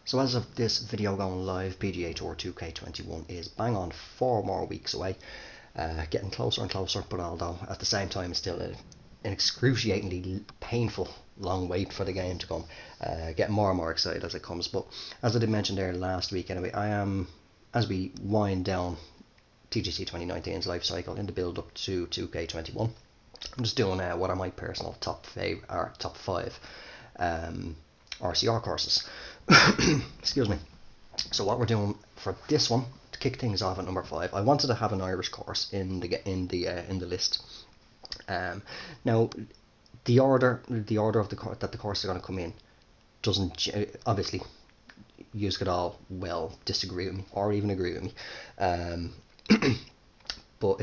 So as of this video going live, PGA Tour 2K21 is bang on 4 more weeks away, getting closer and closer, but although at the same time it's still an excruciatingly painful long wait for the game to come, getting more and more excited as it comes. But as I did mention there last week anyway, I am, as we wind down TGC 2019's life cycle in the build up to 2K21, I'm just doing what are my personal top 5 RCR courses. Excuse me. So what we're doing for this one, to kick things off at number 5, I wanted to have an Irish course in the list. Now, the order of that the course is going to come in doesn't obviously. You could all disagree with me or even agree with me, but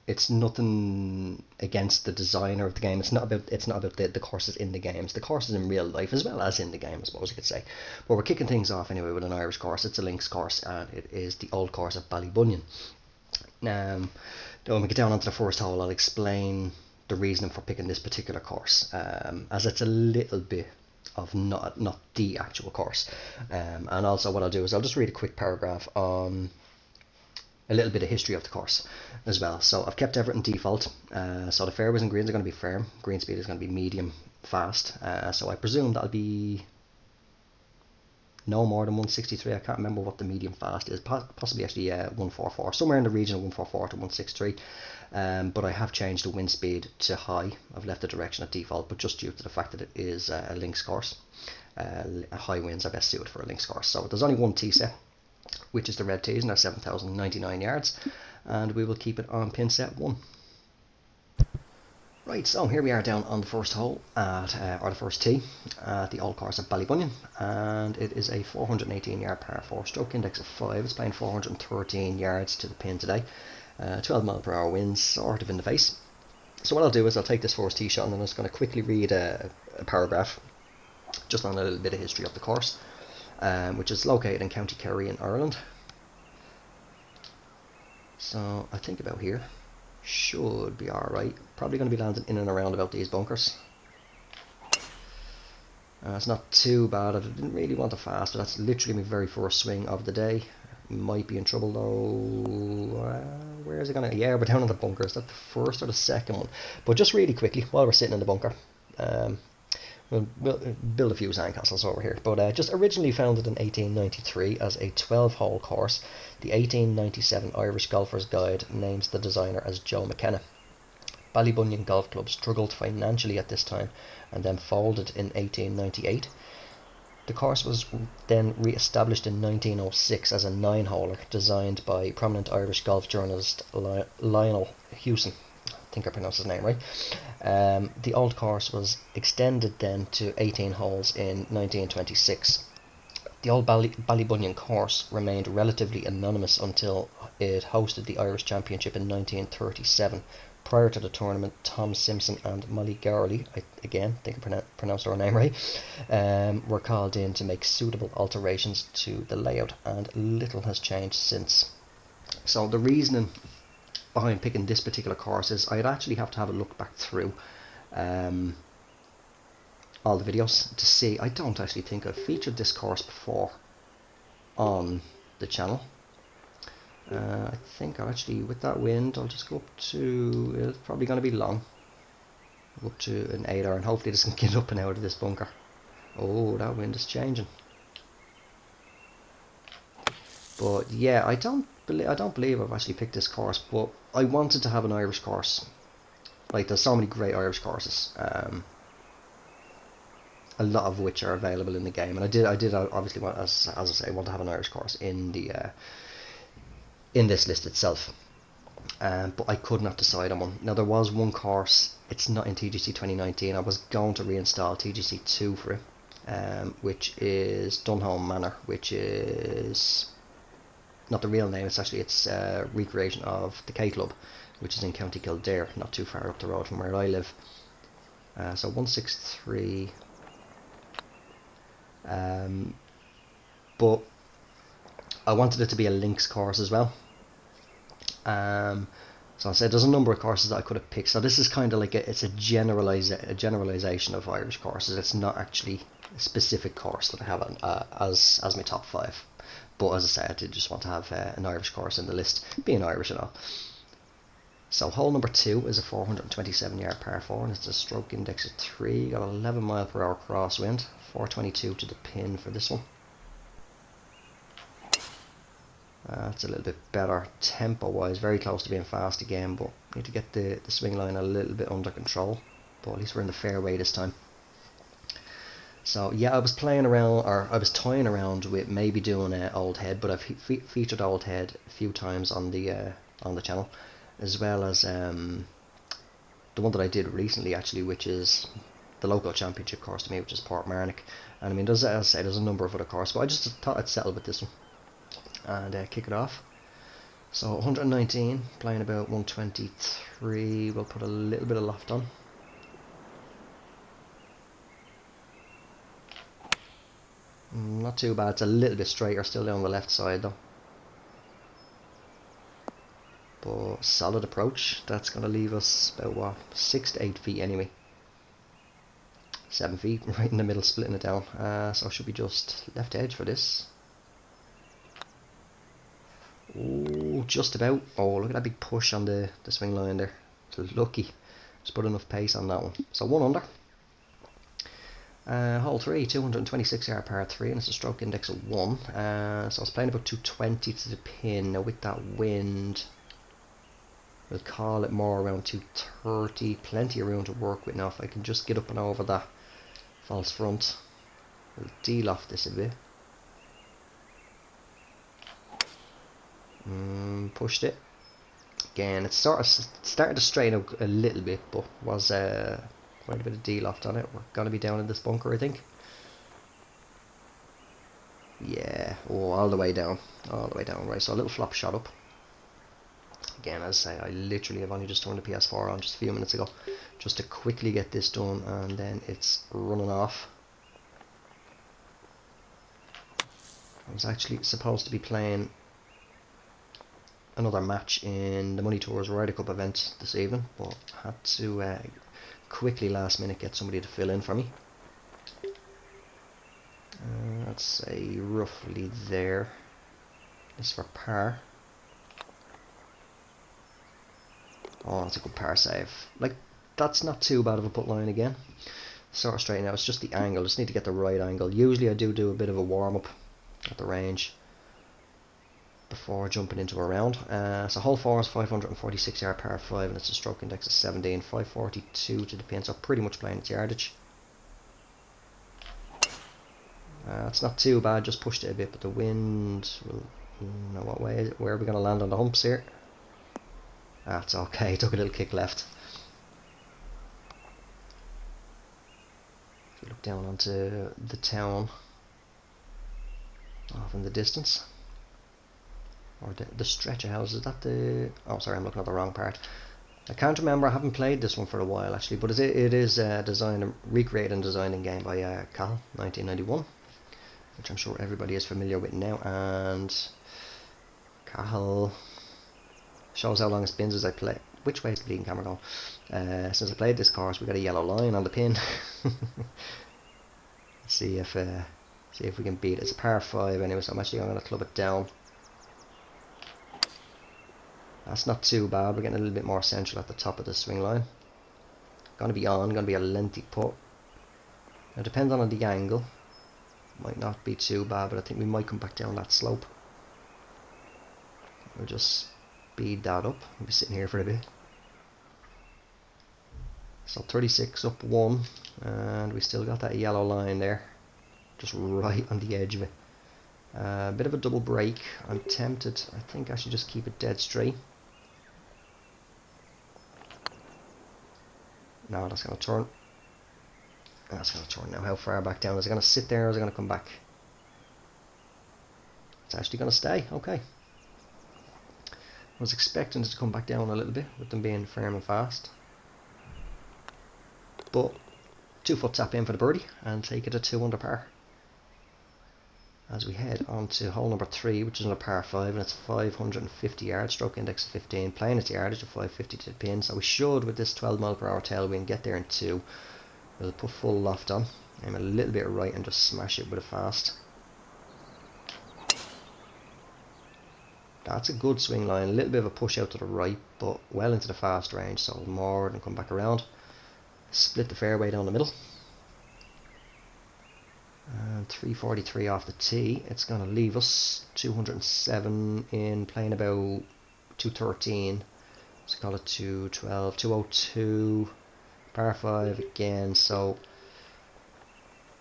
it's nothing against the designer of the game. It's not about the courses in the games. The courses in real life as well as in the game, I suppose you could say. But we're kicking things off anyway with an Irish course. It's a links course, and it is the old course at Ballybunion. When we get down onto the first hole, I'll explain the reasoning for picking this particular course, as it's a little bit of not the actual course. And also what I'll do is I'll just read a quick paragraph on a little bit of history of the course as well. So I've kept everything default. So the fairways and greens are going to be firm. Green speed is going to be medium fast. So I presume that'll be no more than 163. I can't remember what the medium fast is. Possibly actually 144. Somewhere in the region of 144 to 163. But I have changed the wind speed to high. I've left the direction at default, but just due to the fact that it is a links course. High winds are best suited for a links course. So there's only one tee set, which is the red tees, and they're 7,099 yards, and we will keep it on pin set 1. Right, so here we are down on the first hole or the first tee at the old course at Ballybunion, and it is a 418 yard par 4, stroke index of 5. It's playing 413 yards to the pin today. 12 mile per hour winds, sort of in the face. So what I'll do is I'll take this first tee shot, and I'm just going to quickly read a paragraph just on a little bit of history of the course. Which is located in County Kerry in Ireland. So I think about here should be alright. Probably going to be landing in and around about these bunkers. It's not too bad. I didn't really want to fast, but that's literally my very first swing of the day. Might be in trouble though. Where is it going to? Yeah, we're down in the bunker. Is that the first or the second one? But just really quickly, while we're sitting in the bunker, we'll build a few sandcastles over here. But just originally founded in 1893 as a 12-hole course, the 1897 Irish Golfers Guide names the designer as Joe McKenna. Ballybunion Golf Club struggled financially at this time and then folded in 1898. The course was then re-established in 1906 as a 9-holer designed by prominent Irish golf journalist Lionel Hewson. I think I pronounced his name right. The old course was extended then to 18 holes in 1926. The old Ballybunion course remained relatively anonymous until it hosted the Irish Championship in 1937. Prior to the tournament, Tom Simpson and Molly Gowrie, I think I pronounced her name right, were called in to make suitable alterations to the layout, and little has changed since. So the reasoning behind picking this particular course is I'd actually have to have a look back through all the videos to see. I don't actually think I've featured this course before on the channel. I think I'll actually, with that wind, I'll just go up to, it's probably going to be long, up to an 8-hour, and hopefully this can get up and out of this bunker. Oh, that wind is changing. But yeah, I don't believe I've actually picked this course, but I wanted to have an Irish course. Like, there's so many great Irish courses, a lot of which are available in the game, and I did obviously want, as I say, want to have an Irish course in the in this list itself, but I could not decide on one. Now there was one course, it's not in TGC 2019. I was going to reinstall TGC 2 for it, which is Dunholm Manor, which is not the real name. It's a recreation of the K Club, which is in County Kildare, not too far up the road from where I live. So 163. But I wanted it to be a links course as well. So I said there's a number of courses that I could have picked. So this is kind of like it's a generalization of Irish courses. It's not actually a specific course that I have as my top 5. But as I said, I did just want to have an Irish course in the list, being Irish and all. So hole number 2 is a 427-yard par 4, and it's a stroke index of 3. Got 11 mile per hour crosswind, 422 to the pin for this one. That's a little bit better tempo-wise, very close to being fast again, but need to get the swing line a little bit under control. But at least we're in the fairway this time. So yeah, I was playing around, or I was toying around with maybe doing Old Head, but I've featured Old Head a few times on the channel, as well as the one that I did recently actually, which is the local championship course to me, which is Portmarnock. And I mean, as I say, there's a number of other courses, but I just thought I'd settle with this one and kick it off. So 119, playing about 123. We'll put a little bit of loft on. Not too bad. It's a little bit straighter still down the left side though, but solid approach. That's going to leave us about what, 6 to 8 feet anyway. 7 feet right in the middle, splitting it down. So should be just left edge for this. Oh, just about. Oh, look at that big push on the swing line there. It's lucky. Just put enough pace on that one. So 1 under. Hole 3, 226-yard par 3, and it's a stroke index of 1. So I was playing about 220 to the pin. Now with that wind, we'll call it more around 230. Plenty of room to work with now. If I can just get up and over that false front, we'll de-loft this a bit. Pushed it. Again, it's sort of started to straighten out a little bit, but was quite a bit of de-loft on it. We're going to be down in this bunker, I think. Yeah, oh, all the way down. All the way down, right. So a little flop shot up. Again, as I say, I literally have only just turned the PS4 on just a few minutes ago, just to quickly get this done, and then it's running off. I was actually supposed to be playing another match in the Money Tours Ryder Cup event this evening, but had to quickly last minute get somebody to fill in for me. Let's say roughly there. This is for par. Oh, that's a good par save. Like, that's not too bad of a put line again. Sort of straighten out. It's just the angle. Just need to get the right angle. Usually I do a bit of a warm up at the range before jumping into a round. So hole 4 is 546-yard par 5, and it's a stroke index of 17, 542 to the pin, so pretty much playing its yardage. It's not too bad, just pushed it a bit, but the wind will, know what way is it? Where are we going to land on the humps here? That's okay, took a little kick left. If we look down onto the town off in the distance, or the stretch of houses, is that the... oh sorry, I'm looking at the wrong part. I can't remember, I haven't played this one for a while actually, but it is designed, recreated and designed in game by Cahill, 1991, which I'm sure everybody is familiar with now. And Cahill shows how long it's been since I played. Which way is the bleeding camera going? Since I played this course, we got a yellow line on the pin. Let's see if we can beat it. It's a par 5 anyway, so I'm going to club it down. That's not too bad. We're getting a little bit more central at the top of the swing line. Going to be a lengthy putt. Now, depends on the angle. Might not be too bad, but I think we might come back down that slope. We'll just speed that up. We'll be sitting here for a bit. So 36 up 1, and we still got that yellow line there, just right on the edge of it. A bit of a double break. I'm tempted. I think I should just keep it dead straight. No, that's going to turn. That's going to turn now. How far back down? Is it going to sit there or is it going to come back? It's actually going to stay. Okay. I was expecting it to come back down a little bit with them being firm and fast. But 2 foot tap in for the birdie and take it to 2 under par. as we head on to hole number 3, which is on a par 5, and it's 550 yards, stroke index of 15, playing its yardage of 550 to the pin, so we should, with this 12 mile per hour tailwind, get there in 2. We'll put full loft on, aim a little bit right and just smash it with a fast. That's a good swing line, a little bit of a push out to the right, but well into the fast range, so more than come back around. Split the fairway down the middle. And 343 off the tee. It's going to leave us 207 in, playing about 213. Let's call it 212, 202, par 5 again. So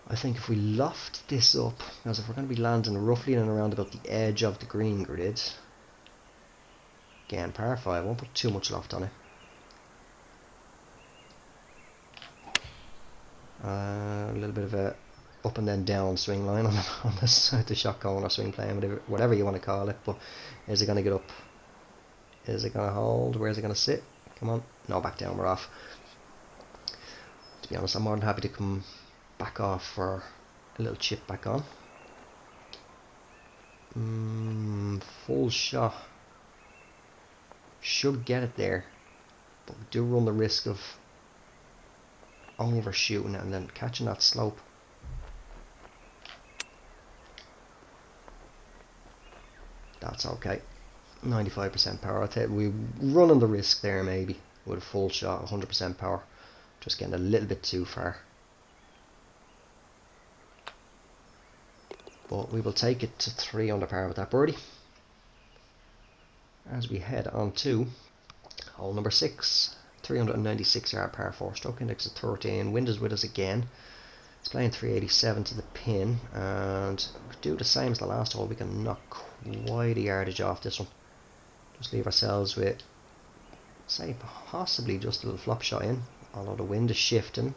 I think if we loft this up, because if we're going to be landing roughly in and around about the edge of the green grid, again, par 5, I won't put too much loft on it. A little bit of a up and then down swing line on the shot cone or swing plane, whatever you want to call it. But is it going to get up? Is it going to hold? Where is it going to sit? Come on. No, back down, we're off. To be honest, I'm more than happy to come back off for a little chip back on. Full shot. Should get it there, but we do run the risk of overshooting it and then catching that slope. That's okay. 95% power. We're running the risk there maybe with a full shot, 100% power. Just getting a little bit too far. But we will take it to 3 under par with that birdie. As we head on to hole number 6. 396 yard par 4, stroke index of 13. Wind is with us again. It's playing 387 to the pin, and do the same as the last hole. We can knock quite a yardage off this one. Just leave ourselves with, say, possibly just a little flop shot in, although the wind is shifting.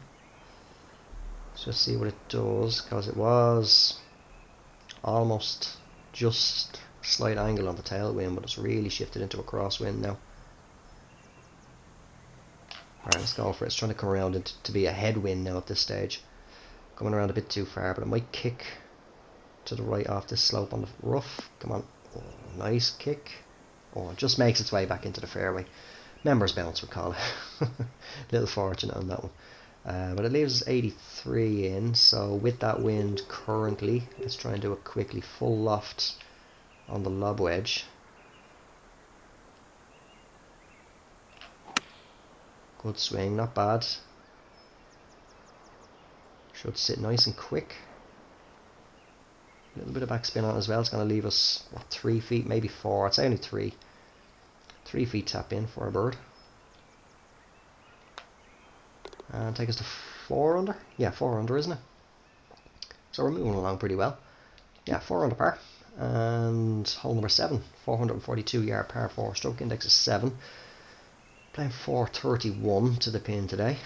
Let's just see what it does, because it was almost just a slight angle on the tailwind, but it's really shifted into a crosswind now. Alright, let's go for it. It's trying to come around to be a headwind now at this stage. Coming around a bit too far, but it might kick to the right off this slope on the rough. Come on. Oh, nice kick. Oh, it just makes its way back into the fairway. Members bounce, we call it. Little fortunate on that one. But it leaves us 83 in, so with that wind currently, let's try and do it quickly. Full loft on the lob wedge. Good swing, not bad. Should sit nice and quick. A little bit of backspin on it as well. It's going to leave us, what, 3 feet, maybe 4. I'd say only 3. 3 feet tap in for a bird. And take us to 4 under. Yeah, 4 under, isn't it? So we're moving along pretty well. Yeah, 4 under par. And hole number 7, 442 yard par 4, stroke index is 7. Playing 431 to the pin today.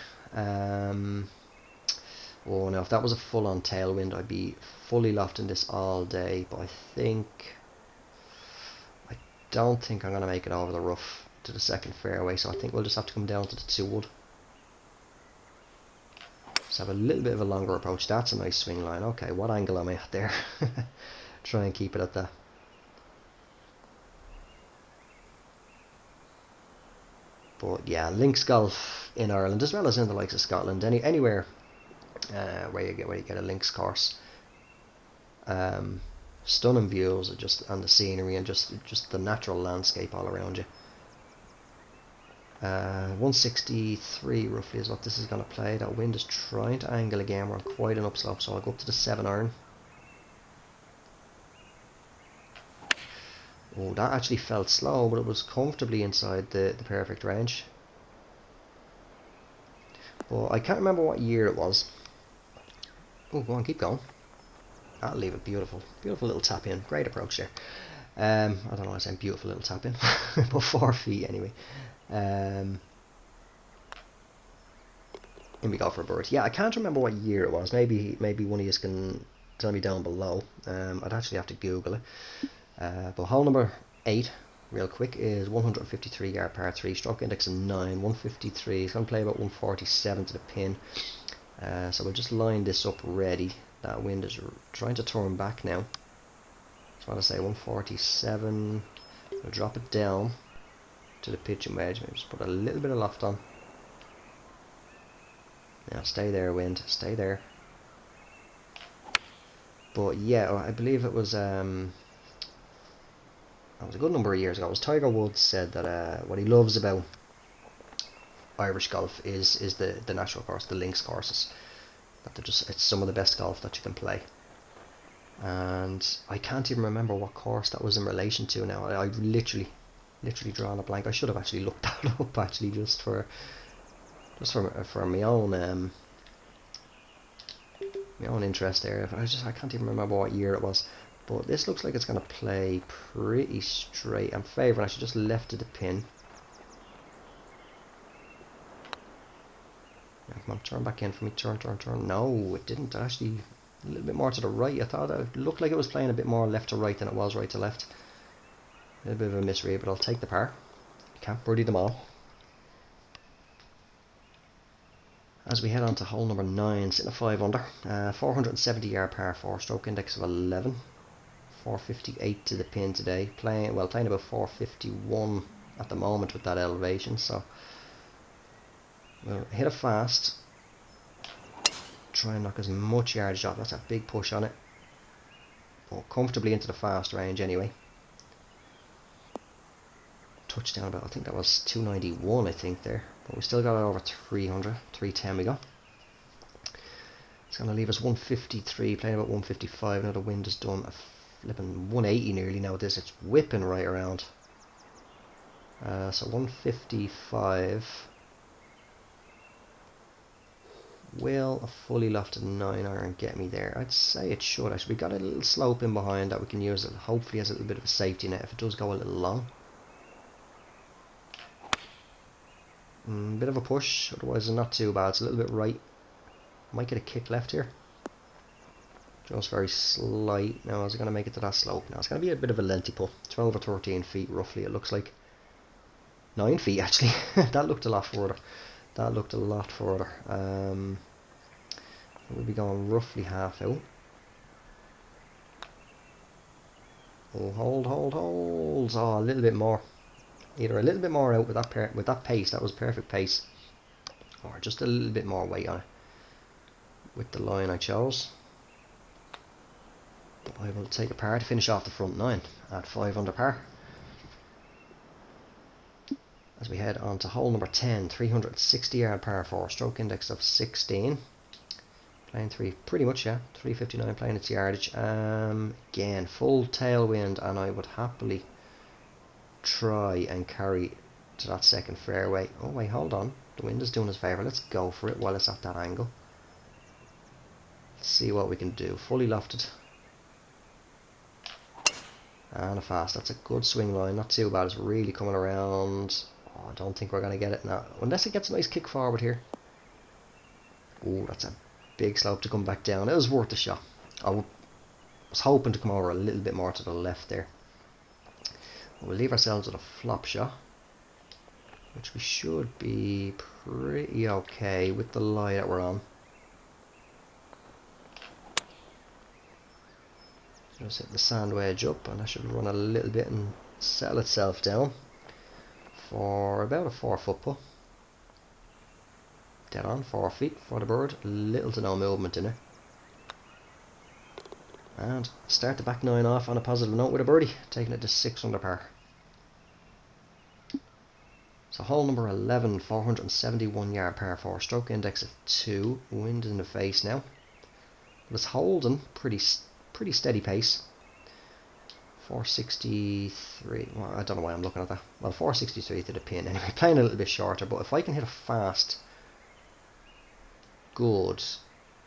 Oh no, if that was a full-on tailwind, I'd be fully lofting this all day, but I don't think I'm going to make it over the rough to the second fairway, so I think we'll just have to come down to the 2 wood. Just have a little bit of a longer approach. That's a nice swing line. Okay, what angle am I at there? Try and keep it at that. But yeah, links golf in Ireland, as well as in the likes of Scotland, anywhere where you get a links course. Stunning views, just and the scenery and just the natural landscape all around you. 163 roughly is what this is going to play. That wind is trying to angle again. We're on quite an upslope, so I'll go up to the 7 iron. Oh, that actually felt slow, but it was comfortably inside the perfect range. But I can't remember what year it was. Oh, go on, keep going. That'll leave it beautiful. Beautiful little tap in. Great approach there. I don't know why I'm saying beautiful little tap in. But 4 feet anyway. In we go for a bird. Yeah, I can't remember what year it was. Maybe one of you can tell me down below. I'd actually have to Google it. But hole number 8, real quick, is 153 yard par 3, stroke index of 9, 153. It's going to play about 147 to the pin. So we'll just line this up ready. That wind is trying to turn back now. That's what I say, 147. I'll drop it down to the pitching wedge. Maybe just put a little bit of loft on. Now stay there, wind. Stay there. But yeah, I believe it was that was a good number of years ago. It was Tiger Woods said that what he loves about Irish golf is the natural course, the links courses. That they're just, it's some of the best golf that you can play. And I can't even remember what course that was in relation to now. I literally drawn a blank. I should have actually looked that up actually, just for my own interest there. But I can't even remember what year it was. But this looks like it's going to play pretty straight. I'm favouring. I should just left of the pin. Yeah, come on, turn back in for me. Turn. No, it didn't. Actually, a little bit more to the right. I thought it looked like it was playing a bit more left to right than it was right to left. A little bit of a misread, but I'll take the par. Can't birdie them all. As we head on to hole number 9, sitting at 5 under. 470 yard par 4, stroke index of 11. 458 to the pin today. Playing about 451 at the moment with that elevation. So we'll hit it fast. Try and knock as much yardage off. That's a big push on it. But comfortably into the fast range anyway. Touchdown about, I think that was 291 I think there. But we still got it over 300, 310 we got. It's going to leave us 153, playing about 155. Now the wind has done a flipping 180 nearly now with this. It's whipping right around. So 155. Will a fully lofted 9-iron get me there? I'd say it should actually. We got a little slope in behind that we can use. It hopefully as a little bit of a safety net if it does go a little long. Bit of a push, otherwise it's not too bad. It's a little bit right. Might get a kick left here. Just very slight. Now is it going to make it to that slope? Now it's going to be a bit of a lengthy putt. 12 or 13 feet roughly it looks like. 9 feet actually. That looked a lot further. We'll be going roughly half out. Oh, hold. Oh, a little bit more. Either a little bit more out with that pace. That was perfect pace. Or just a little bit more weight on it. With the line I chose. I will take a par to finish off the front 9 at 5 under par. As we head on to hole number 10, 360 yard par 4, stroke index of 16. Playing 3, pretty much, yeah, 359 playing its yardage. Again, full tailwind, and I would happily try and carry to that second fairway. Oh wait, hold on, the wind is doing us a favour. Let's go for it while it's at that angle. Let's see what we can do. Fully lofted. And a fast. That's a good swing line, not too bad. It's really coming around. Oh, I don't think we're going to get it now, unless it gets a nice kick forward here. Oh, that's a big slope to come back down. It was worth a shot. I was hoping to come over a little bit more to the left there. We'll leave ourselves with a flop shot, which we should be pretty okay with the lie that we're on. Just hit the sand wedge up, and that should run a little bit and settle itself down for about a 4 foot putt. Dead on, 4 feet for the bird, little to no movement in it. And start the back 9 off on a positive note with a birdie, taking it to 6 under par. So hole number 11, 471 yard par 4, stroke index of 2, wind in the face now. But it's holding pretty steady pace. 463, well, I don't know why I'm looking at that. Well, 463 to the pin anyway, playing a little bit shorter, but if I can hit a fast, good,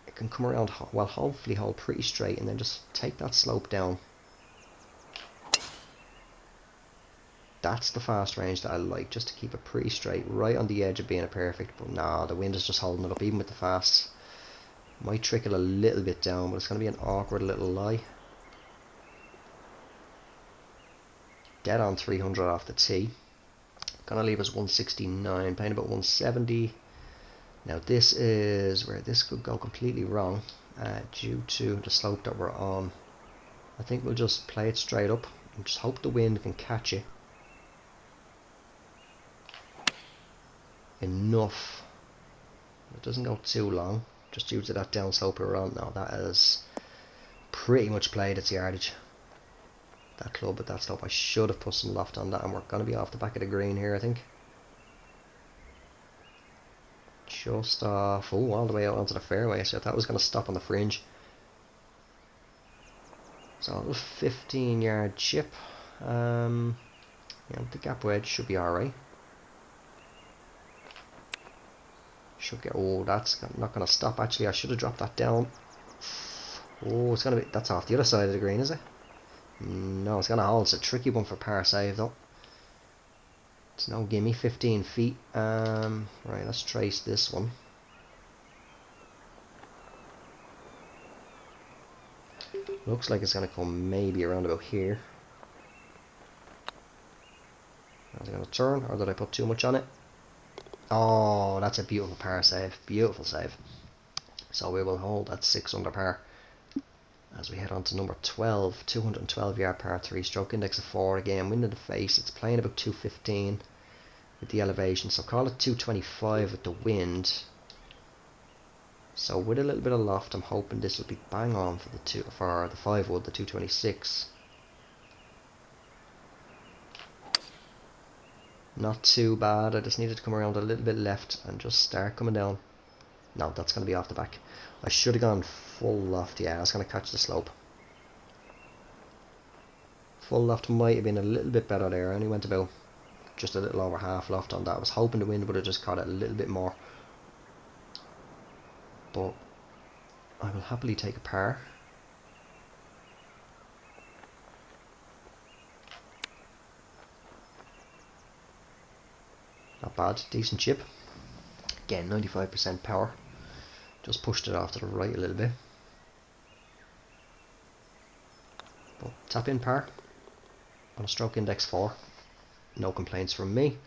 it can come around, well, hopefully hold pretty straight and then just take that slope down. That's the fast range that I like, just to keep it pretty straight, right on the edge of being a perfect, but nah, the wind is just holding it up, even with the fast. Might trickle a little bit down, but it's going to be an awkward little lie. Dead on 300 off the tee. Gonna leave us 169, playing about 170. Now this is where this could go completely wrong due to the slope that we're on. I think we'll just play it straight up and just hope the wind can catch it enough. It doesn't go too long, just due to that downslope we're on now. That is pretty much played its yardage. That club at that slope. I should have put some loft on that, and we're going to be off the back of the green here, I think. Just off, oh, all the way out onto the fairway, so I thought it was going to stop on the fringe. So a little 15-yard chip. Yeah, the gap wedge should be alright. Should get, oh, that's not going to stop. Actually, I should have dropped that down. Oh, it's going to be, that's off the other side of the green, is it? No, it's going to hold. It's a tricky one for par save, though. It's no gimme, 15 feet. Right, let's trace this one. Looks like it's going to come maybe around about here. Is it going to turn, or did I put too much on it? Oh, that's a beautiful par save. Beautiful save. So we will hold at 6 under par as we head on to number 12, 212 yard par 3, stroke index of 4 again, wind in the face. It's playing about 215 with the elevation, so call it 225 with the wind. So with a little bit of loft, I'm hoping this will be bang on for the 5 wood, the 226. Not too bad. I just needed to come around a little bit left and just start coming down. No, that's going to be off the back. I should have gone full loft. Yeah, I was going to catch the slope. Full loft might have been a little bit better there. I only went about just a little over half loft on that. I was hoping the wind would have just caught it a little bit more. But I will happily take a par. Not bad, decent chip. Again, 95% power. Just pushed it off to the right a little bit. But tap in par on a stroke index 4. No complaints from me.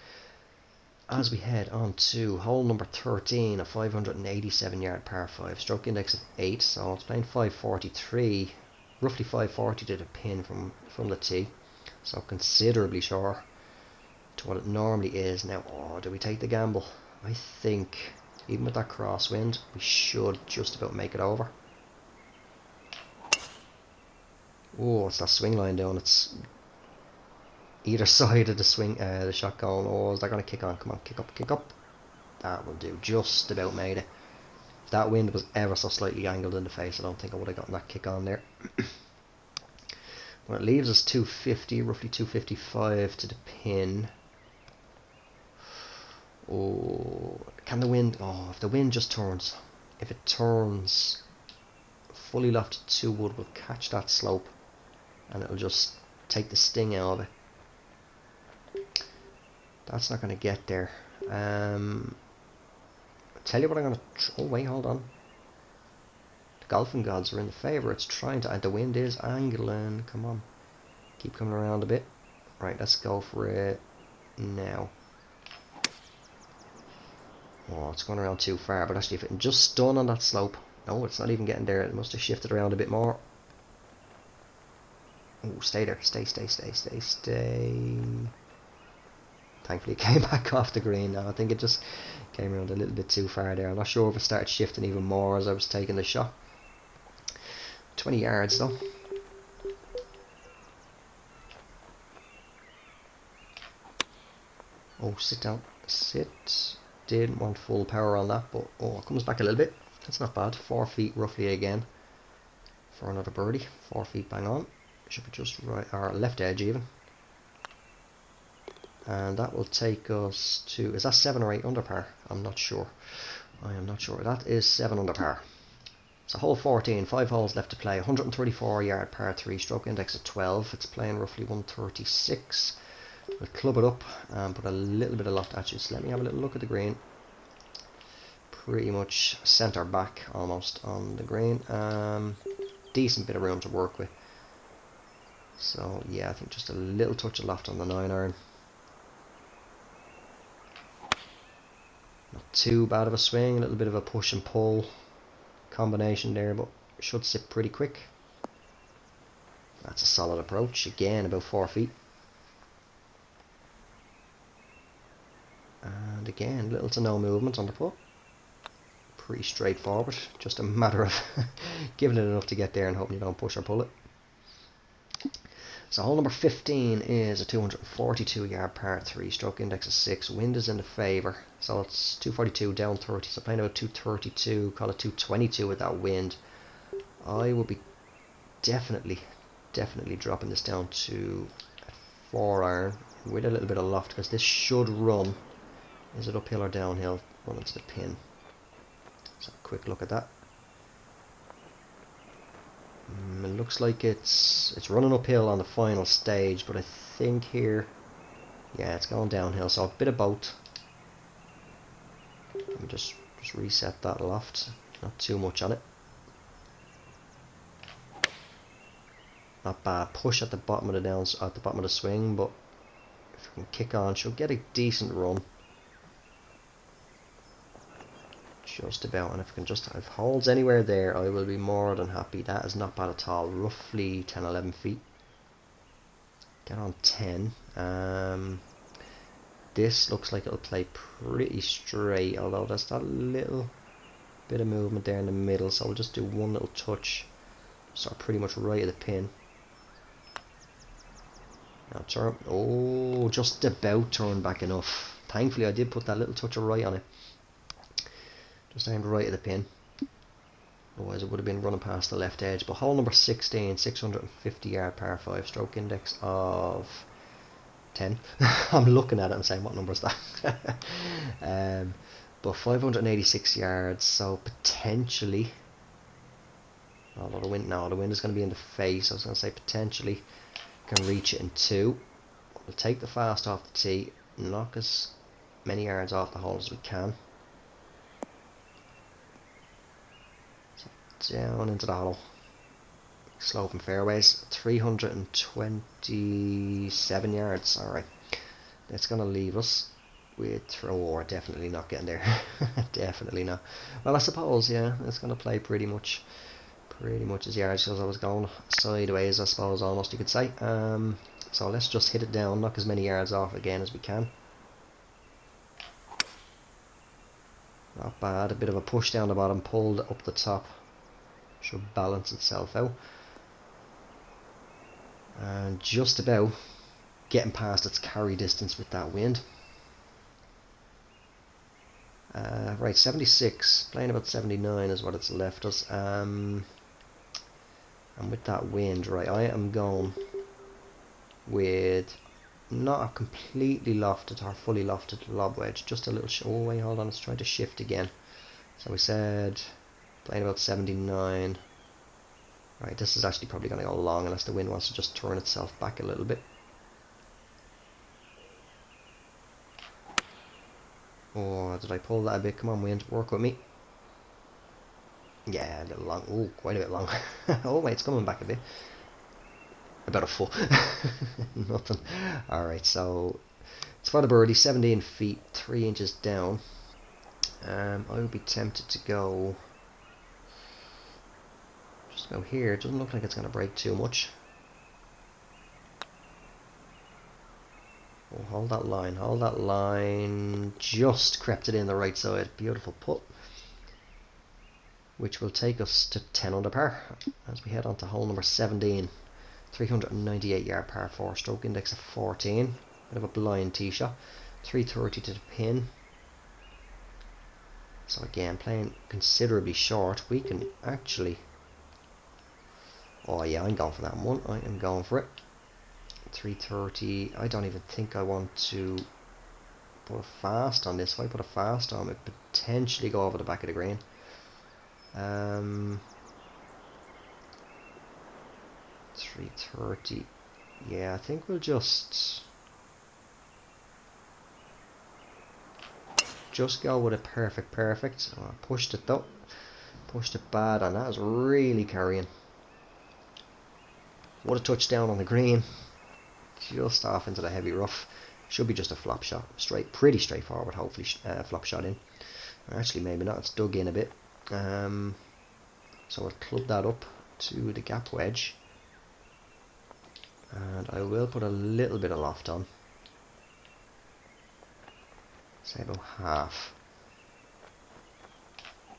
As we head on to hole number 13, a 587 yard par 5, stroke index of 8, so it's playing 543, roughly 540 to the pin from the tee, so considerably short to what it normally is. Now, oh, do we take the gamble? I think, even with that crosswind, we should just about make it over. Oh, it's that swing line down. It's either side of the swing, the shot going. Oh, is that going to kick on? Come on, kick up, kick up. That will do. Just about made it. If that wind was ever so slightly angled in the face, I don't think I would have gotten that kick on there. Well, it leaves us 250, roughly 255 to the pin. Oh, can the wind? Oh, if the wind just turns, if it turns, fully lofted 2 wood will catch that slope, and it'll just take the sting out of it. That's not going to get there. I'll tell you what I'm going to... Oh, wait, hold on. The golfing gods are in the favour. It's trying to... And the wind is angling. Come on. Keep coming around a bit. Right, let's go for it now. Oh, it's going around too far. But actually, if it can just stun on that slope... No, it's not even getting there. It must have shifted around a bit more. Oh, stay there. Stay, stay, stay, stay, stay. Thankfully it came back off the green now. I think it just came around a little bit too far there. I'm not sure if it started shifting even more as I was taking the shot. 20 yards though. Oh, sit down. Sit. Didn't want full power on that, but oh, it comes back a little bit. That's not bad. 4 feet roughly again for another birdie. 4 feet bang on. Should be just right, or left edge even. And that will take us to, is that 7 or 8 under par? I'm not sure. I am not sure. That is 7 under par. So hole 14, 5 holes left to play. 134 yard par 3, stroke index of 12. It's playing roughly 136. We'll club it up and put a little bit of loft at you. So let me have a little look at the green. Pretty much centre back almost on the green. Decent bit of room to work with. So yeah, I think just a little touch of loft on the 9 iron. Not too bad of a swing, a little bit of a push and pull combination there, but should sit pretty quick. That's a solid approach. Again, about 4 feet. And again, little to no movement on the putt. Pretty straightforward. Just a matter of giving it enough to get there and hoping you don't push or pull it. So hole number 15 is a 242 yard par 3, stroke index of 6, wind is in the favour, so it's 242 down 30, so playing about 232, call it 222 with that wind. I will be definitely dropping this down to a 4 iron with a little bit of loft, because this should run, is it uphill or downhill, run into the pin. So quick look at that. It looks like it's running uphill on the final stage, but I think here, yeah, it's going downhill, so a bit of both. Let me just reset that loft, not too much on it. Not bad push at the bottom of the swing, but if we can kick on, she'll get a decent run. Just about, and if holds anywhere there, I will be more than happy. That is not bad at all. Roughly 10-11 feet. Get on 10. This looks like it'll play pretty straight, although there's that little bit of movement there in the middle, so I'll just do one little touch, so pretty much right at the pin. Now turn. Oh, just about turn back enough. Thankfully I did put that little touch of right on it. Just aimed right at the pin. Otherwise it would have been running past the left edge. But hole number 16, 650 yard par 5, stroke index of 10. I'm looking at it and saying, what number is that? But 586 yards, so potentially, although the wind is going to be in the face. I was going to say potentially can reach it in 2. We'll take the fast off the tee, knock as many yards off the hole as we can. Down into the hollow. Sloping fairways, 327 yards. Alright, that's going to leave us with, oh, definitely not getting there. Definitely not. Well, I suppose, yeah, it's going to play pretty much as yards, because I was going sideways, I suppose, almost you could say. So let's just hit it down, knock as many yards off again as we can. Not bad, a bit of a push down the bottom, pulled up the top. Should balance itself out. And just about getting past its carry distance with that wind. Right, 76, playing about 79 is what it's left us. And with that wind, right, I am going with not a completely lofted or fully lofted lob wedge, just a little, oh wait, hold on, it's trying to shift again. So we said playing about 79. Right, this is actually probably going to go long unless the wind wants to just turn itself back a little bit. Oh, did I pull that a bit? Come on, wind, work with me. Yeah, a little long. Oh, quite a bit long. Oh wait, it's coming back a bit. About a foot. Nothing. Alright, so it's for the birdie, 17 feet, 3 inches down. I would be tempted to go... just go here. It doesn't look like it's going to break too much. Oh, hold that line. Just crept it in the right side. Beautiful putt. Which will take us to 10 under par as we head on to hole number 17. 398 yard par 4, stroke index of 14. Bit of a blind tee shot. 330 to the pin. So again, playing considerably short. We can actually... oh yeah, I'm going for that one. I am going for it. 330. I don't even think I want to put a fast on this. If I put a fast on it, potentially go over the back of the green. 330. Yeah, I think we'll just go with a perfect. Oh, I pushed it though. Pushed it bad, and that was really carrying. What a touchdown on the green. Just off into the heavy rough. Should be just a flop shot. Pretty straightforward, hopefully. Flop shot in. Actually, maybe not. It's dug in a bit. So we'll club that up to the gap wedge. And I will put a little bit of loft on. Say about half.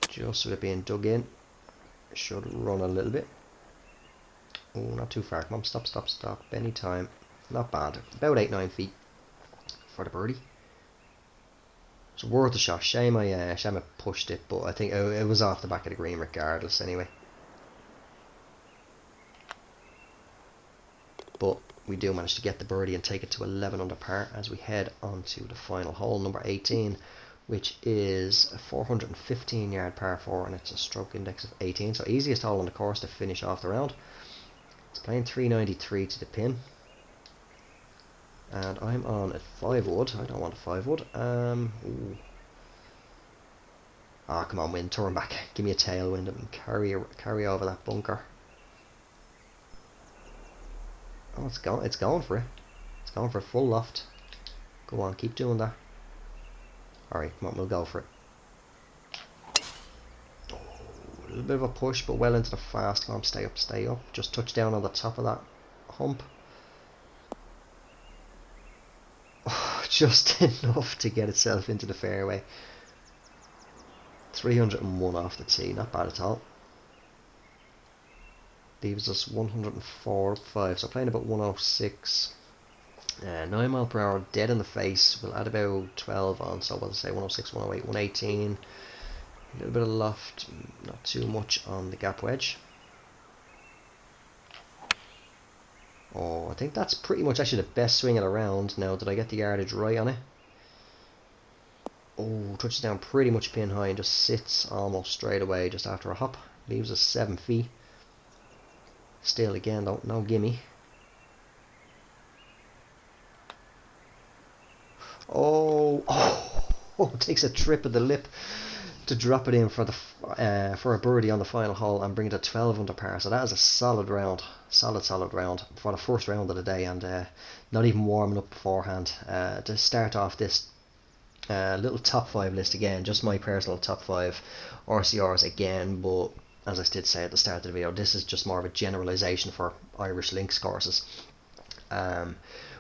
Just with it being dug in. Should run a little bit. Oh, not too far. Come on, stop, stop, stop. Any time. Not bad. About 8-9 feet for the birdie. It's worth a shot. Shame I pushed it, but I think it was off the back of the green regardless anyway. But we do manage to get the birdie and take it to 11 under par as we head on to the final hole, number 18, which is a 415 yard par 4, and it's a stroke index of 18, so easiest hole on the course to finish off the round. It's playing 393 to the pin, and I'm on a 5 wood. I don't want a 5 wood. Ooh. Ah, come on, wind, turn back, give me a tailwind and carry over that bunker. Oh, it's going for it. It's going for a full loft. Go on, keep doing that. Alright, come on, we'll go for it. Oh, a little bit of a push, but well into the fast. Come on, stay up, stay up. Just touch down on the top of that hump. Oh, just enough to get itself into the fairway. 301 off the tee, not bad at all. Leaves us 104.5, so playing about 106. 9 mile per hour, dead in the face. We'll add about 12 on, so we'll say 106, 108, 118. A little bit of loft, not too much on the gap wedge. Oh, I think that's pretty much actually the best swing of the round. Now, did I get the yardage right on it? Oh, touches down pretty much pin high and just sits almost straight away just after a hop. Leaves us 7 feet. Still, again, no gimme. Oh, takes a trip of the lip to drop it in for a birdie on the final hole and bring it to 12 under par. So that is a solid round, solid round for the first round of the day, and not even warming up beforehand. To start off this little top 5 list again, just my personal top 5 RCRs again, but as I did say at the start of the video, this is just more of a generalisation for Irish links courses,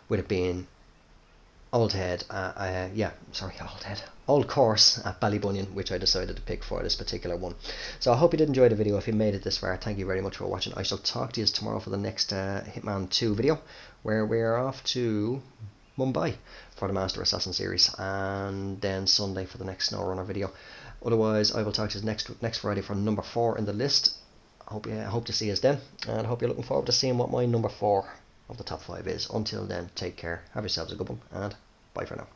with it being Old Course at Ballybunion, which I decided to pick for this particular one. So I hope you did enjoy the video. If you made it this far, thank you very much for watching. I shall talk to you tomorrow for the next Hitman 2 video, where we're off to Mumbai for the Master Assassin series, and then Sunday for the next SnowRunner video. Otherwise, I will talk to you next Friday for number 4 in the list. I hope to see us then, and I hope you're looking forward to seeing what my number 4 of the top 5 is. Until then, take care, have yourselves a good one, and bye for now.